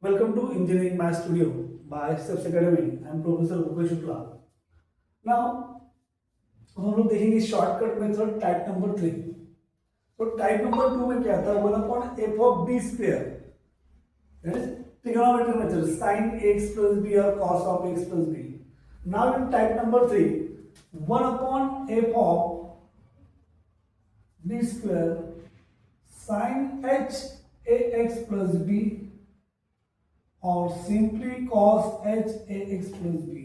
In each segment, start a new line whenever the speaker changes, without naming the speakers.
Welcome to Engineering Math Studio by SAB'SEngIneering. I am Professor SHUKLA. Now हम लोग देखेंगे shortcut method type number 3. तो type number 2 में क्या था 1/f of b square, that is trigonometry method, sin x plus b or cos of x plus b. Now in type number 3, 1/f of b square sin h ax plus b or simply cos h ax plus b.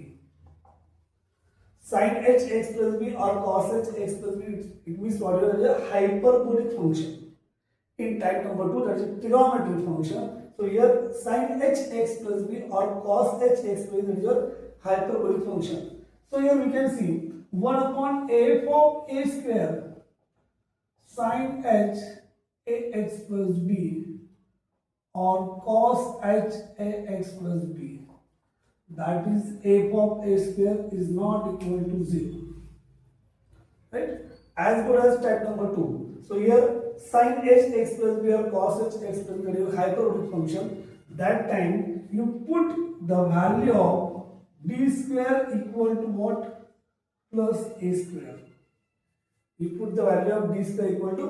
Sin h x plus b or cos h x plus b, it means what is a hyperbolic function. In type number 2, that is trigonometric function. So here sin h x plus b or cos h x plus b, that is your hyperbolic function. So here we can see 1/f of a square sin h ax plus b or cos h ax plus b, that is f of a square is not equal to 0, right? As good as type number 2. So here sin h x plus b or cos h x plus b is a hyperbolic function. That time you put the value of b square equal to what? Plus a square. You put the value of b square equal to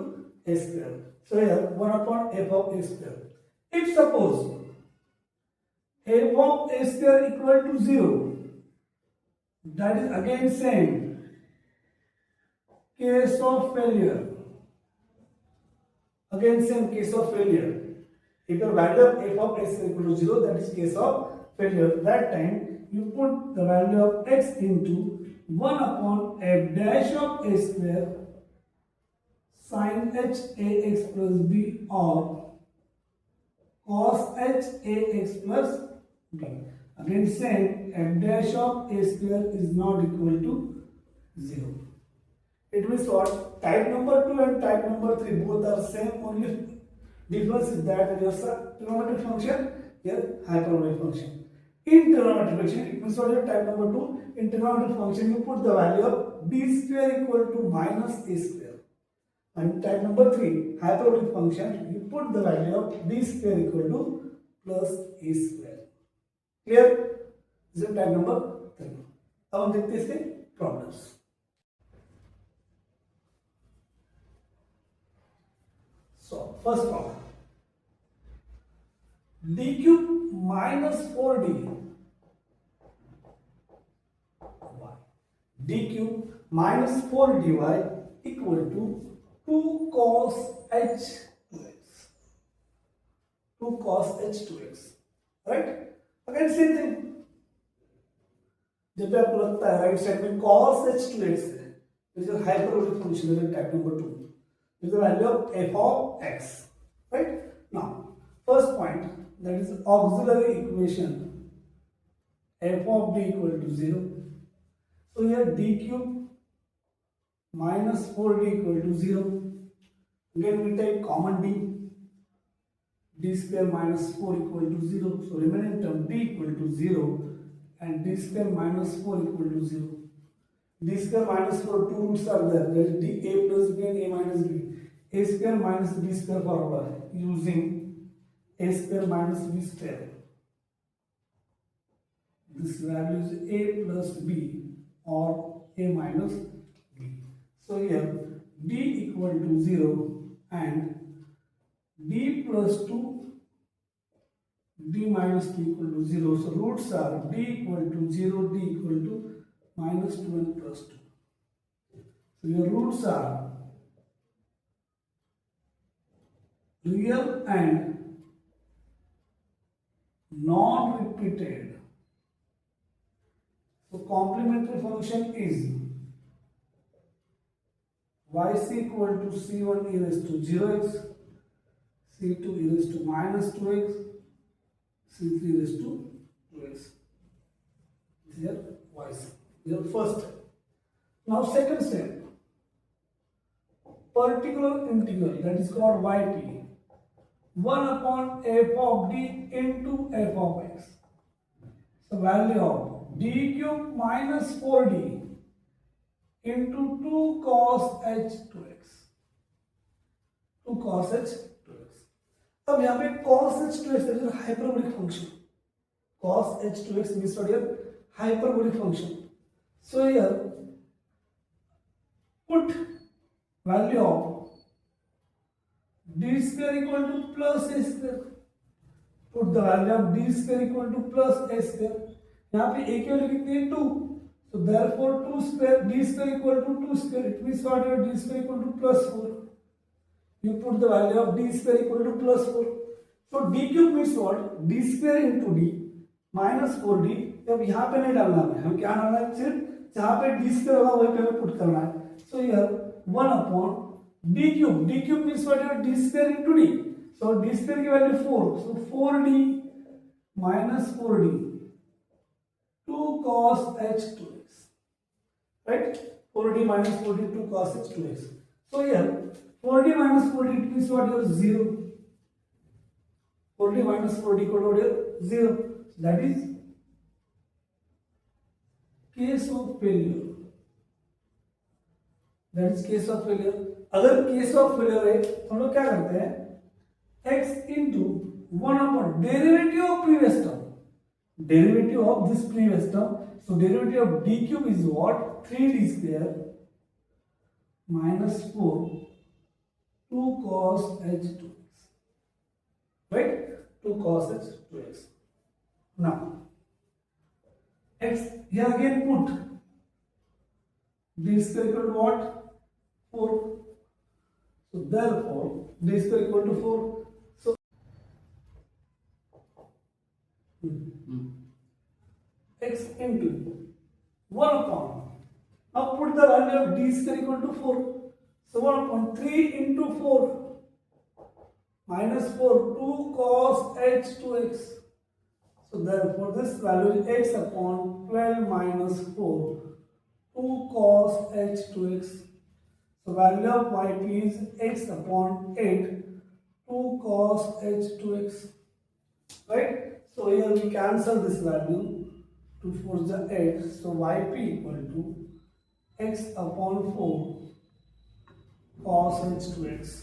a square. So here 1/f of a square. If suppose f of a square equal to 0, that is again same case of failure. Again same case of failure. If your value of f of x equal to 0, that is case of failure. That time you put the value of x into 1/f dash of a square sin h ax plus b or cos h ax plus b. Again same, f dash of a square is not equal to 0. It means what? Type number 2 and type number 3 both are same, only difference is that it is a trigonometric function, here hyperbolic function. In trigonometric function, it means what is type number 2? In trigonometric function you put the value of b square equal to minus a square. And type number 3, hyperbolic function, you put the value of b square equal to plus a square. Clear? This is type number 3. अब हम देखते हैं इसके problems. So first problem, d cube minus 4d y, d cube minus 4dy equal to 2 cos h 2x. 2 cos h 2x, right? Again same thing. जब भी आपको लगता है राइट साइड में cos h 2x है, this is a hyperbolic function in type number 2 with the value of f of x, right? Now first point, that is auxiliary equation f of d equal to 0. So here d cube minus 4d equal to 0. Again we take common d square minus 4 equal to 0. So remaining term d equal to 0 and d square minus 4 equal to 0. D square minus 4, two roots are there. There is d a plus b and a minus b. A square minus b square formula using a square minus b square. This value is a plus b or a minus b. So here d equal to 0 and d plus 2, d minus 2 equal to 0. So roots are d equal to 0, d equal to minus 2 and plus 2. So your roots are real and non-repeated. So complementary function is yc equal to c1 e raised to 0x, c2 e raised to minus 2x, c3 e raised to 2x. Here yc. Here first step. Now second step, particular integral, that is called yp. 1/f of d into f of x. So value of d cube minus 4d into 2 cos h 2x. 2 cos h 2x. अब यहाँ पे cos h2x that is a hyperbolic function. Cos h2x means what here? Hyperbolic function. So here put value of d square equal to plus a square. Put the value of d square equal to plus a square. यहाँ पे a की value कितनी है 2. So therefore 2 square d square equal to 2 square. It means what here? D square equal to plus 4. You put the value of d square equal to plus 4. So d cube means what? D square into d minus 4d. अब यहाँ पे नहीं डालना है, हम क्या डालना है? सिर्फ जहाँ पे d square होगा वहीं पे हमें पुट करना है. So here 1 upon d cube. D cube means what here? D square into d. So d square की value 4. So 4d minus 4d. 2 cos h2x. Right? 4d minus 4d 2 cos h2x. So here 4d minus 4d it means what here? 0. 4d minus 4d equal to what here? 0. That is case of failure. That is case of failure. अगर case of failure है हम लोग क्या करते हैं? x into 1 upon derivative of previous term. Derivative of this previous term. So derivative of d cube is what? 3d square minus 4 2 cos h2x. Right? 2 cos h2x. Now x here again put d square equal to what? 4. So therefore d square equal to 4. So x into 1 upon. Now put the value of d square equal to 4. So 1 upon 3 into 4 minus 4 2 cos h2x. So therefore this value is x upon 12 minus 4 2 cos h2x. So value of yp is x upon 8 2 cos h2x. Right? So here we cancel this value. 2 4 is 8. So yp equal to x upon 4 cos h2x.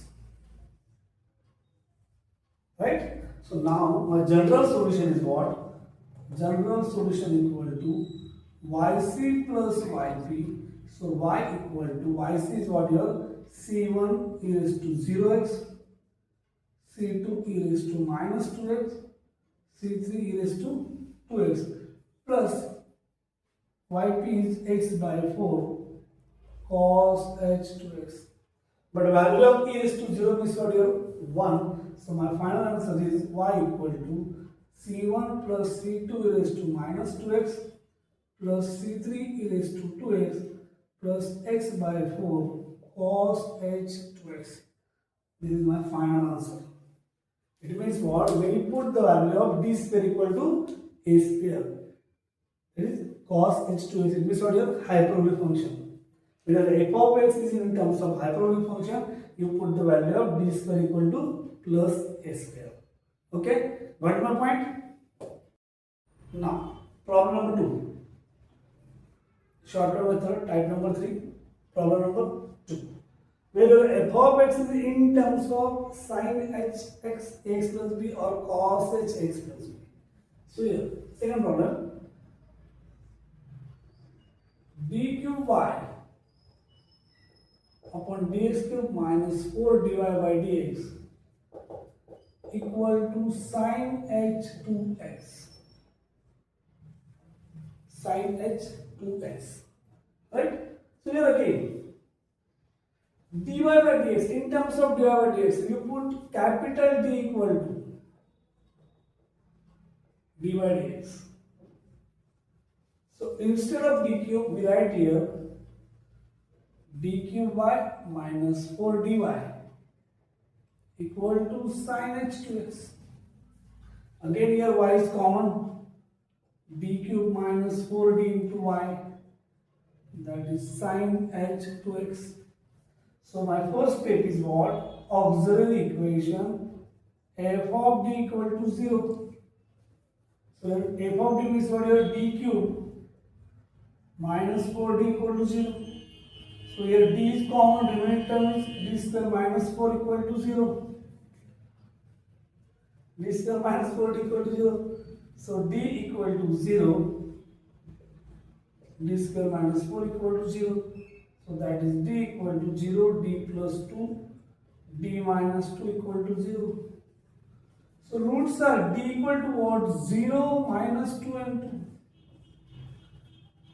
Right? So now my general solution is what? General solution equal to yc plus yp. So y equal to yc is what here? C1 e raised to 0x, C2 e raised to minus 2x, C3 e raised to 2x plus yp is x by 4 cos h2x. But value of e raised to 0 is what here? 1. So my final answer is y equal to c1 plus c2 e raised to minus 2x plus c3 e raised to 2x plus x by 4 cos h2x. This is my final answer. It means what? When you put the value of d square equal to a square, it is cos h2x. It means what here? Hyperbolic function. When f of x is in terms of hyperbolic function, you put the value of d square equal to plus a square. Okay? Got my point? Now, problem number 2. Shortcut method, type number 3. Problem number 2. Whether f of x is in terms of sin h x x plus b or cos h x plus b. So here, second problem. d cube y upon dx cube minus 4 dy by dx equal to sin h 2x. Sin h 2x. Right? So here again, dy by dx, in terms of dy by dx, you put capital D equal to d by dx. So instead of d cube, we write here d cube y minus 4 dy equal to sin h 2x. Again here y is common. d cube minus 4d into y, that is sin h 2x. So my first step is what? Auxiliary equation f of d equal to 0. So f of d means what here? d cube minus 4d equal to 0. So here d is common, remaining term is d square minus 4 equal to 0. d square minus 4d equal to 0. So d equal to 0. D square minus 4 equal to 0. So that is d equal to 0, d plus 2, d minus 2 equal to 0. So roots are d equal to what? 0, minus 2 and 2.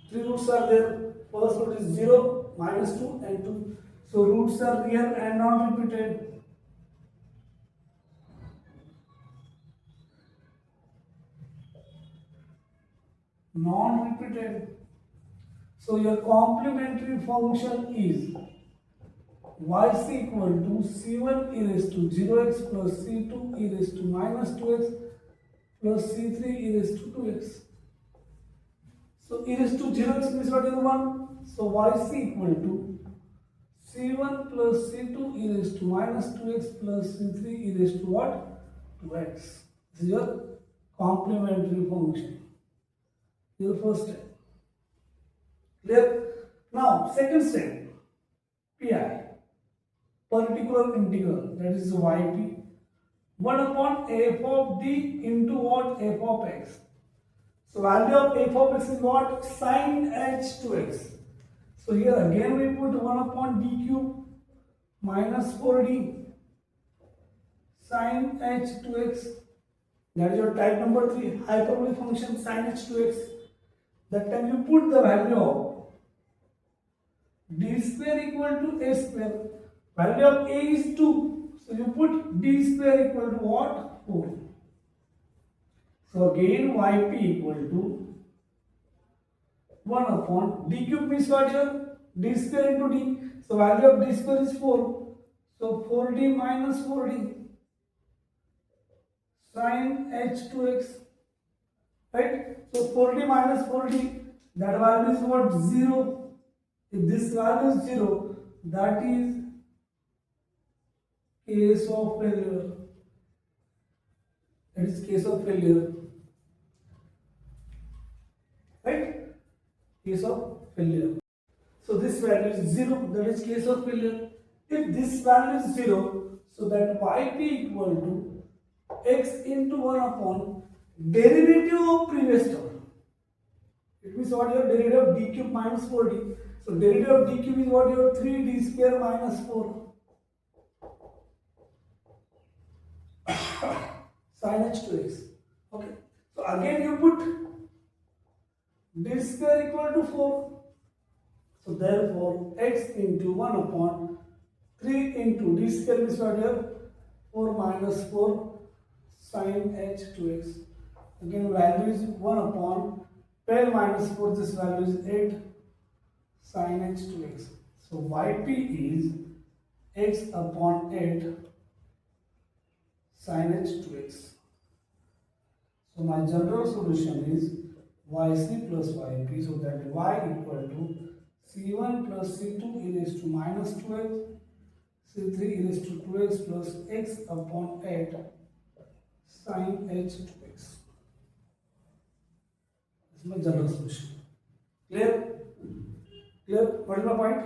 Three roots are there. First root is 0, minus 2 and 2. So roots are real and not repeated. Non-repeated. So your complementary function is yc equal to c1 e raised to 0x plus c2 e raised to minus 2x plus c3 e raised to 2x. So e raised to 0x means what is 1? So yc equal to c1 plus c2 e raised to minus 2x plus c3 e raised to what? 2x. This is your complementary function. Your first step. Clear? Now, second step, pi, particular integral, that is yp, 1 upon f of d into what? F of x. So, value of f of x is what? Sin h to x. So, here again we put 1 upon d cube minus 4d sin h to x. That is your type number 3, hyperbolic function sin h to x. That time you put the value of d square equal to a square. Value of a is 2. So you put d square equal to what? 4. So again yp equal to 1 upon d cube means what here? D square into d. So value of d square is 4. So 4d minus 4d sin h to x. Right? So 4d minus 4d, that value is what? 0. If this value is 0, that is case of failure. That is case of failure. Right? Case of failure. So this value is 0, that is case of failure. If this value is 0, so that yp equal to x into 1 upon derivative of previous term. It means what? Your derivative of d cube minus 4d. So derivative of d cube is what? Your 3d square minus 4 sin h to x. Okay. So again you put d square equal to 4. So therefore x into 1 upon 3 into d square means what here? 4 minus 4 sin h to x. Again value is 1 upon 12 minus 4, this value is 8 sin h to x. So yp is x upon 8 sin h to x. So my general solution is yc plus yp. So that y equal to c1 plus c2 e raised to minus 2x, c3 e raised to 2x plus x upon 8 sin h to x. This is my general solution. Clear? Clear? What is my point?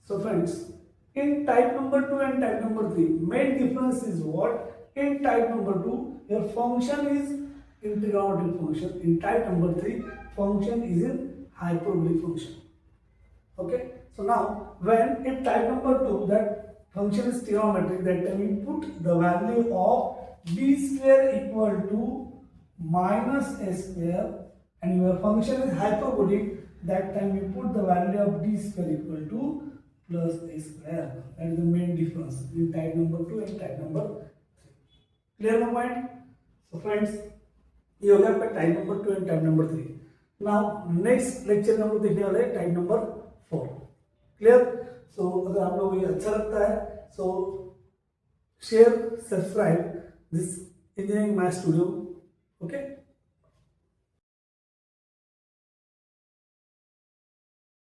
So friends, in type number 2 and type number 3, main difference is what? In type number 2, your function is in trigonometric function. In type number 3, function is in hyperbolic function. Okay? So now, when in type number 2, that function is trigonometric, that time you put the value of b square equal to minus a square, and your function is hyperbolic, that time you put the value of d square equal to plus a square. That is the main difference in type number 2 and type number 3. Clear my point? So friends, ये हो गया आपका type number 2 and type number 3. Now next lecture में हम लोग देखने वाले हैं टाइप नंबर 4. क्लियर? सो अगर आप लोगों को ये अच्छा लगता है, सो share, subscribe this engineering math studio. Okay.